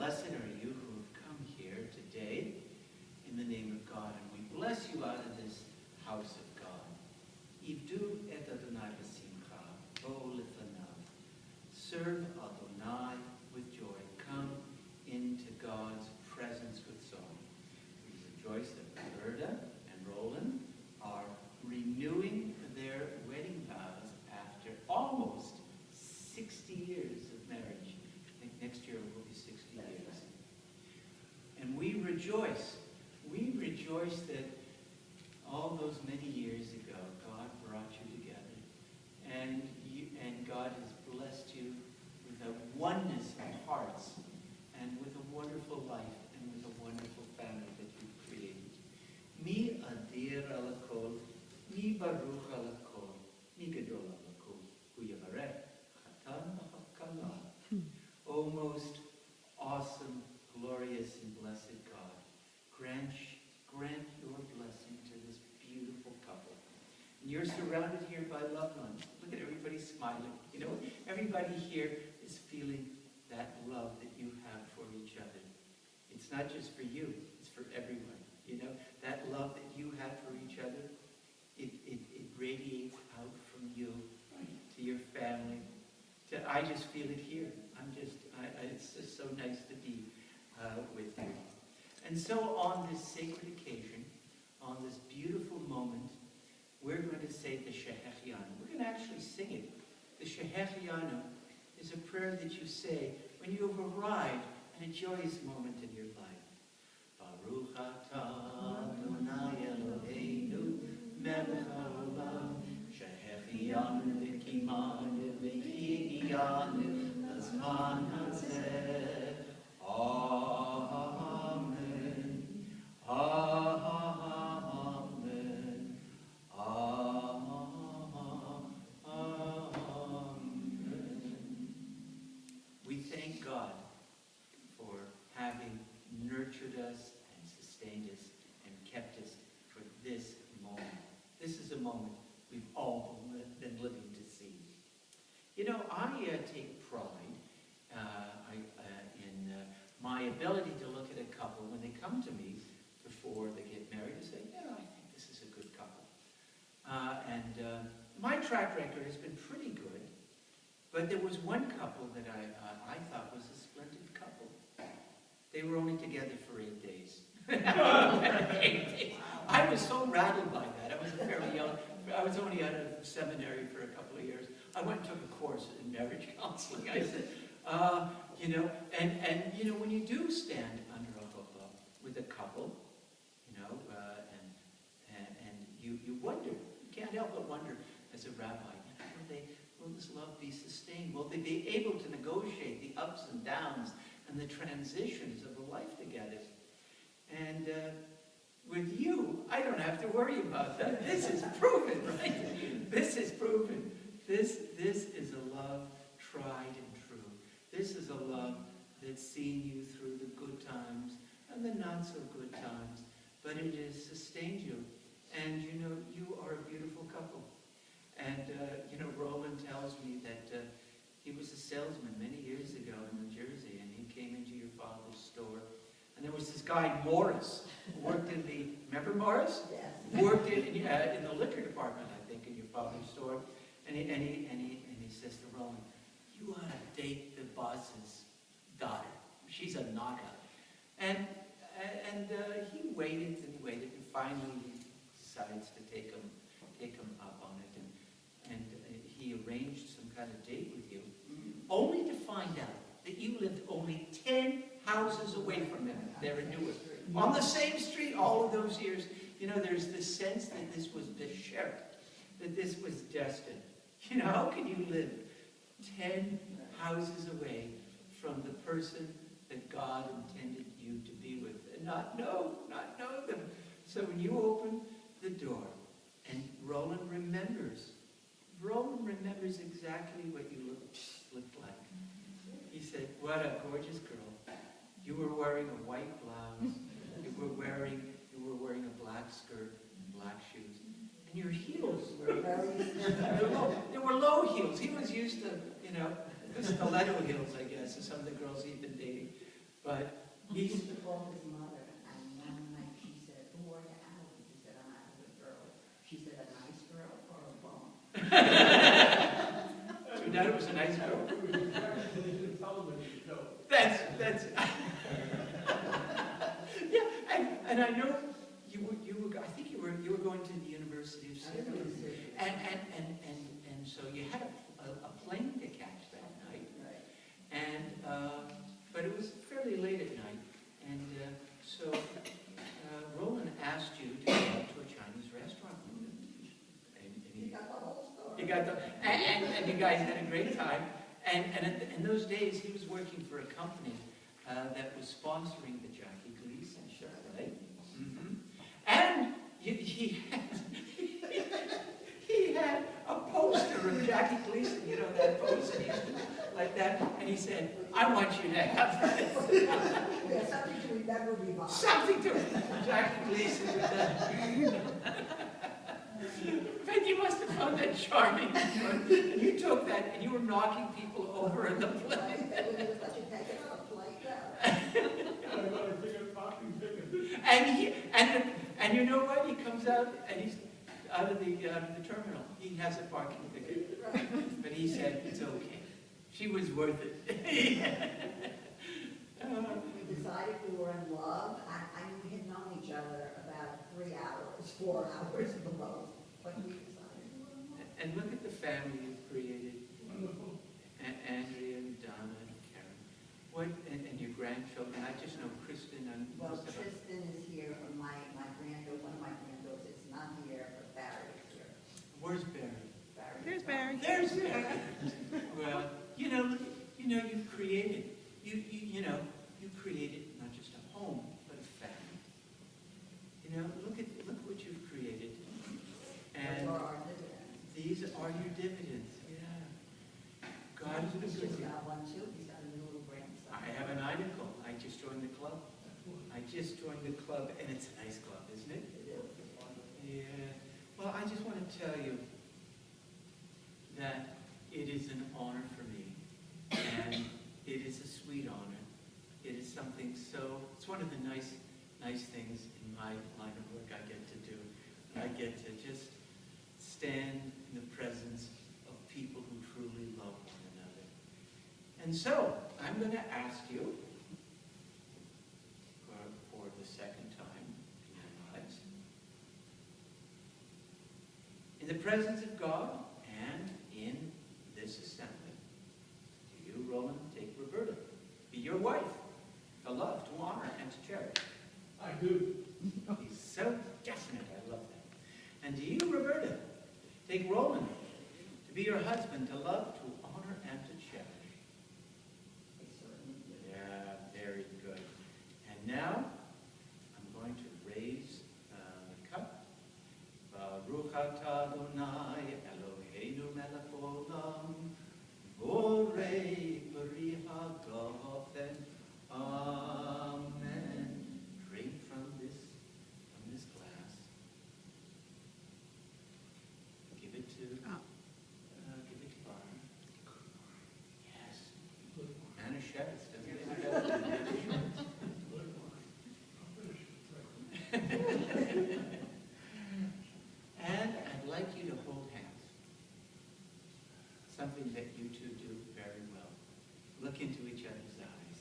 blessed are you who have come here today in the name of God, and we bless you out of this house of God. Ivdu et Adonai b'simcha, bo lefanav. Serve Adonai with joy. Come into God's presence with song. We rejoice that Roberta and Roland are renewing their wedding vows after almost 60 years of marriage. I think next year will be 60 years. And we rejoice. We rejoice that all those many years ago, God brought you together. And God has blessed you with a oneness of hearts and with a wonderful life and with a wonderful family that you've created. Mi adir alakol, mi baruch alakol, mi gadol alakol, hu yavarech, chatan v'chakala. O most awesome, glorious, and blessed God, grant your blessing to this beautiful couple. And you're surrounded here by loved ones. Look at everybody smiling. You know, everybody here is feeling that love that you have for each other. It's not just for you, it's for everyone. You know, that love that you have for each other, it radiates out from you to your family. I just feel it here. It's just so nice to be with you. And so on this sacred occasion, on this beautiful moment, we're going to say the Shehechianu. We're going to actually sing it. The Shehechianu is a prayer that you say when you have arrived at a joyous moment in your life. Baruch atah Adonai Eloheinu melech haolam shehechianu v'kimanu v'higianu l'zman hazeh. Amen. Amen. Amen. We thank God for having nurtured us and sustained us and kept us for this moment. This is a moment we've all been living to see. You know, I take pride in my ability to look at a couple when they come to me before they get married and say, yeah, I think this is a good couple. My track record has been pretty good, but there was one couple that I thought was a splendid couple. They were only together for 8 days. 8 days. I was so rattled by that. I was fairly young. I was only out of seminary for a couple of years. I went and took a course in marriage counseling. I said, you know, and you know, when you do stand under a chuppah with a couple, you know, and you wonder, you can't help but wonder as a rabbi, will this love be sustained? Will they be able to negotiate the ups and downs and the transitions of a life together? And with you, I don't have to worry about that. This is proven, right? This is proven. This is a love tried and true. This is a love that's seen you through the good times and the not so good times, but it has sustained you. And you know, you are a beautiful couple. And you know, Roland tells me that he was a salesman many years ago in New Jersey, and he came into your father's store. And there was this guy, Morris, who worked in the, remember Morris? Yes. Worked in the liquor department, I think, in your father's store. And he says to Roland, you ought to date the boss's daughter. She's a knockout. And he waited and waited, and finally he decides to take him up on it. And he arranged some kind of date with you, only to find out that you lived only 10 houses away from him there in Newark. On the same street all of those years. You know, there's this sense that this was beshert, that this was destined. You know, how can you live 10 houses away from the person that God intended you to be with and not know them? So when you open the door and Roland remembers exactly what you looked like. He said, what a gorgeous girl. You were wearing a white blouse. You were wearing a black skirt and black shoes. And your heels were they were low heels. He was used to, you know, the stiletto heels, I guess, of some of the girls he'd been dating. But He he's, used to call his mother, and one night she said, "Who are you out with?" He said, "I'm out with a girl." She said, "A nice girl or a bum?" turned out it was a nice girl. That's yeah, and I know you were I think you were going to the University of Syria, and so you had a plane to catch that night, Right. and but it was fairly late at night, and so Roland asked you to go out to a Chinese restaurant, and He got the whole story. you got and you guys had a great time. And in those days, he was working for a company that was sponsoring the Jackie Gleason show, right? Mm-hmm. And he had a poster of Jackie Gleason, you know, that poster, like that, and he said, "I want you to have this." Yeah, something to remember me by. Something to Jackie Gleason with that. But you must have found that charming. And you took that and you were knocking people over in the plane. And you know what? He comes out and he's out of the terminal. He has a parking ticket. But he said, "It's okay. She was worth it." We decided we were in love. We had known each other about 3 hours, 4 hours at the most. But we decided we were in love. And look at the family you've created. Wonderful. Andrea and Donna and Karen. And your grandchildren. I just know Kristen and Well, most of them. Tristan is here, and one of my granddaughters is not here, but Barry is here. Where's Barry? There's Barry. There's Barry. Well, you've created. You created not just a home, but a family. Look what you've created. And Those are our dividends. these are your dividends. Yeah. God has been He's good just to you. got one too. He's got a new little grandson. I have an article. I just joined the club. I just joined the club, and it's a nice club, isn't it? It is. It's wonderful. Yeah. Well, I just want to tell you that it is an honor for me, and it is a sweet honor. It is something so, it's one of the nice things in my line of work I get to do. I get to just stand in the presence of people who truly love one another. And so, I'm going to ask you, for the second time in your lives, in the presence of God and in this assembly, do you, Roland, take Roberta, be your wife, to love, to honor, and to cherish? I do. He's so definite, I love that. And do you, Roberta, take Roland, to be your husband, to love, to honor, and to cherish? They certainly do. Yeah, very good. And now, I'm going to raise the cup. Baruch atah Adonai Eloheinu melech olam, borei peri hagafen. Amen. Drink from this glass. Give it to Barn. Yes. Manischewitz, doesn't it? And I'd like you to hold hands. Something that you two do very well. Look into each other's eyes.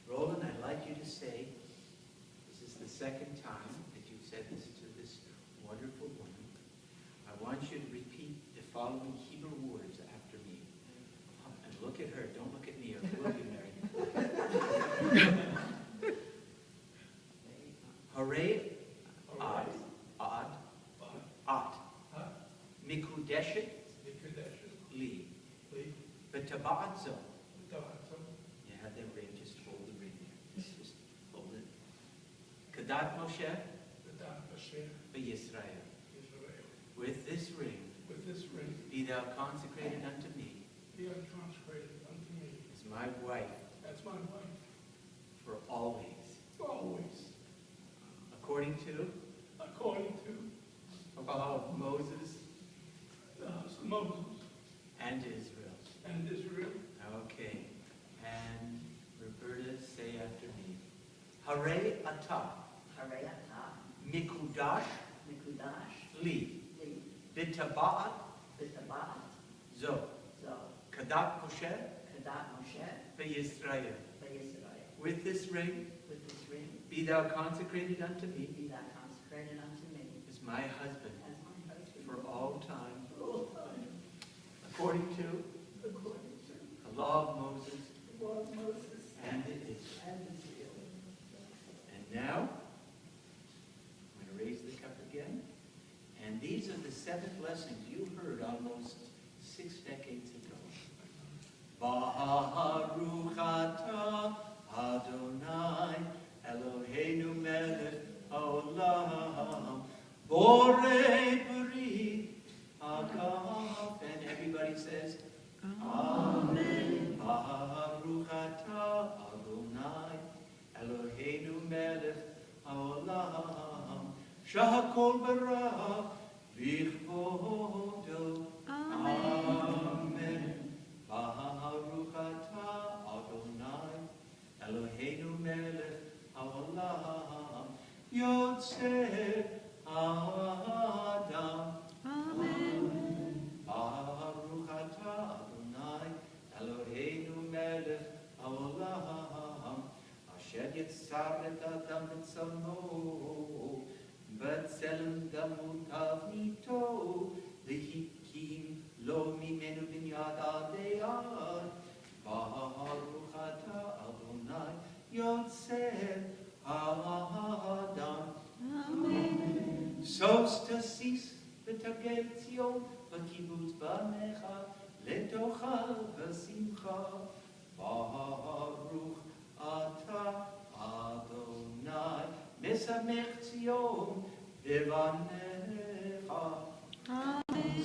Roland, I'd like you to say, this is the second time that you've said this to this wonderful woman. I want you to repeat the following Hebrew words after me. And look at her, don't look at me, or we'll be married. Hooray, Ad, Mikudeshet, Li, B'taba'at Zo. You have that ring, just hold the ring there. Just hold it. Kadat Moshe, B'Yisrael. With this ring, be thou consecrated unto me as my wife for always. According to Moses and Israel. Okay. And Roberta. Hare Atah, Harayata, Mikudash Mikudash, Li, Li, Bitabat Bitabat, Zo, Zo, Kadat Moshe Kadat Moshe, V'Yisrael. Vayisrael. With this ring, With this ring, be thou consecrated unto me be thou consecrated unto me as my husband as my husband for all time, for all time, according to according to the law of Moses the law of Moses and it is. and the seal. And now, I'm going to raise the cup again. And these are the 7 blessings you heard almost 6 decades ago. Baruch atah Adonai Eloheinu melech haolam borei beri hagav. And everybody says, Amen. Baruch atah Adonai Eloheinu melech haolam shahakol bara v'chvodo. Amen. Baruch atah Adonai Eloheinu melech haolam yotzei Adam. Amen. Baruch atah Adonai Eloheinu melech haolam asher yitzar et Adam b'tzalmo b'tzelem damo tavnito v'hikim lo mimenu binyad adei ad. Baruch atah Adonai yotzei Adam. Amen. Solstice v'tagel Tzion v'kibbutz banecha letochal v'simcha. Baruch atah Adonai mesamech Tzion v'vanecha.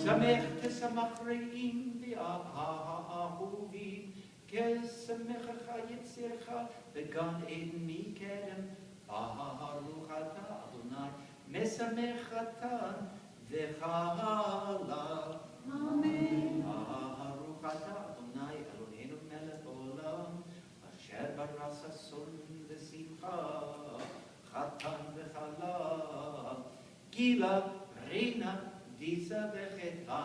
Samech tesamach re'im v'ahuvim kesamechacha yitzircha v'gan eden mikedem. Baruch atah Adonai mesamech atan v'chala. Amen. Baruch atah Adonai Eloheinu melech olam asher baras hason v'simcha chatan v'chala gila rina disa v'cheta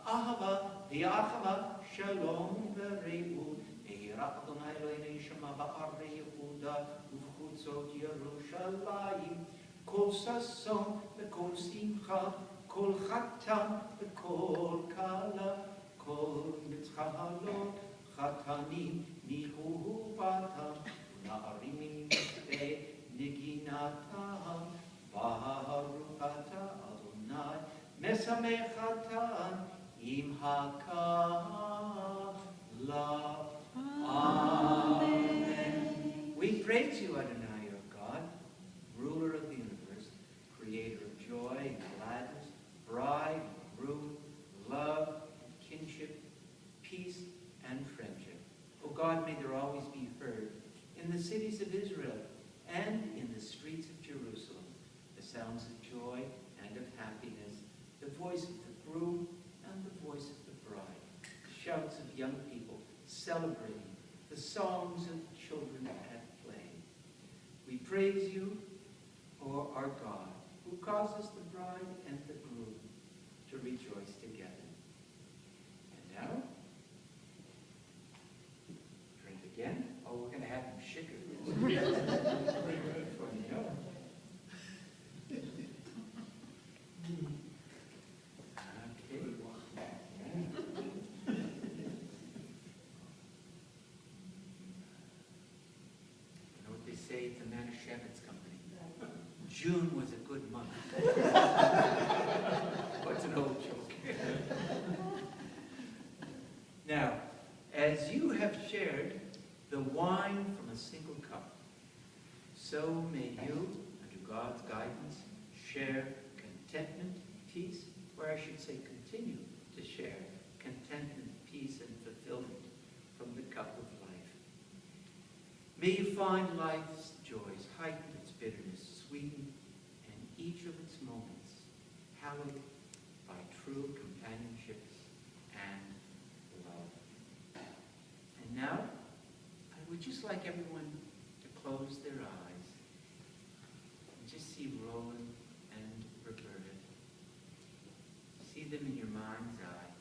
ahava v'achava shalom v're'ud eira Adonai Eloheinu yishma ba'arei Yehuda uv'chutzot Yerushalayim kol sason v'kol simcha kol chatan v'kol kala kol mitzchalot chatanim mihu batam na'arim mitzveh neginatam. Baruch atah Adonai mesamech atan im hakala. Amen. We praise you, Adonai, our God, ruler of the universe, creator of joy and gladness, bride, groom, love, kinship, peace, and friendship. O God, may there always be heard in the cities of Israel and in the streets of Jerusalem the sounds of joy and of happiness, the voice of the groom and the voice of the bride, the shouts of young people celebrating, the songs of children at play. We praise you, O our God, who causes the bride and the groom to rejoice together. And now, drink again. Oh, we're going to have them shaker this. Before you know it. Say at the Manischewitz Company, June was a good month. What's an old joke? Now, as you have shared the wine from a single cup, so may you, under God's guidance, share contentment, peace, or I should say continue to share contentment, peace, and fulfillment from the cup of life. May you find life's joys, heighten its bitterness, sweeten, and each of its moments hallowed by true companionships and love. And now, I would just like everyone to close their eyes see Roland and Roberta. See them in your mind's eye.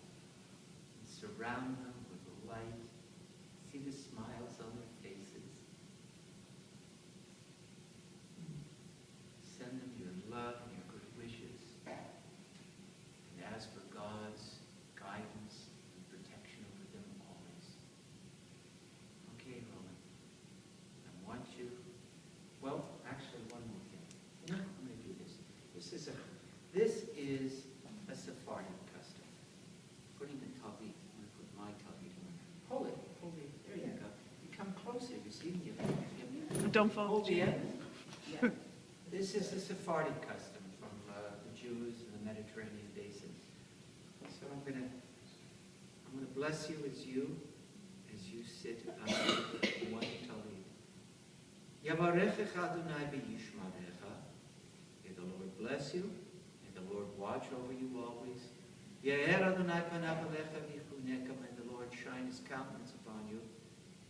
And surround them with the light. See the smiles on their faces. Send them your love and your good wishes. And ask for God's guidance and protection over them always. Okay, Roland. I want you. Well, actually, one more thing. You know, I'm going to do this. This is a Sephardic custom. Putting the talit. I'm going to put my talit on. Hold it. Hold it. There you go. You come closer. You see? Don't fall. Hold the end. Yeah. This is a Sephardic custom from the Jews in the Mediterranean basin. So I'm going to bless you as you sit under one talit. Yavarechecha Adonai b'yishmarecha. May the Lord bless you. May the Lord watch over you always. Ye'er Adonai panav alecha v'yichuneka. May the Lord shine his countenance upon you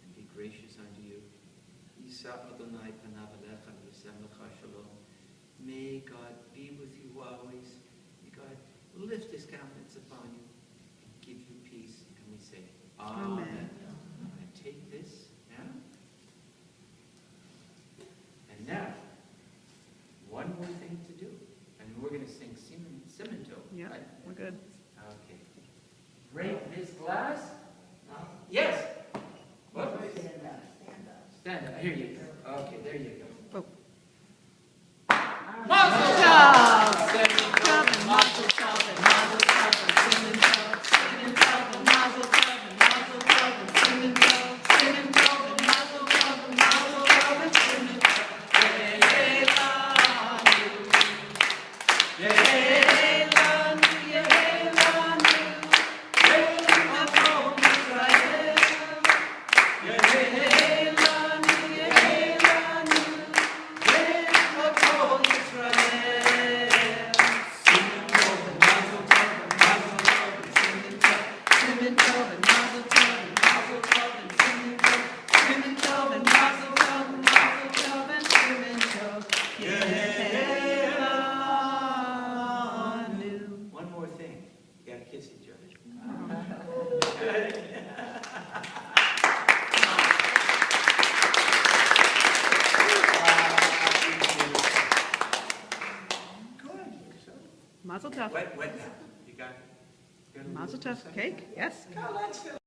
and be gracious unto you. Yisa Adonai panav alecha v'yisemlecha shalom. May God be with you always. May God lift his countenance upon you and give you peace. And we say, Amen. Amen. I'm going to take this now. And now, one more thing to do. And we're going to sing Simonto. Yeah, Right? we're good. Okay. Break this glass. Yes. What? Stand up, stand up. Stand up. Here you go. Okay, there you go. Oh. Mazel tov! tov! Mazel tov and mazel tov and singing tov, singing tov and mazel tov and mazel tov and singing tov, singing tov and mazel tov and mazel tov and singing tov. Yehelanu, yehelanu, yehelanu, Israel. Yehelanu, yehelanu, yehelanu, Israel. Singing tov and mazel tov and mazel tov and singing tov, singing tov and mazel tov and mazel tov and singing tov, singing tov and mazel tov and mazel tov and singing tov. Yehelanu. One more thing. You got to kiss each other. Mazel tov. What now? You got Mazel tov. Cake? Yes. Now let's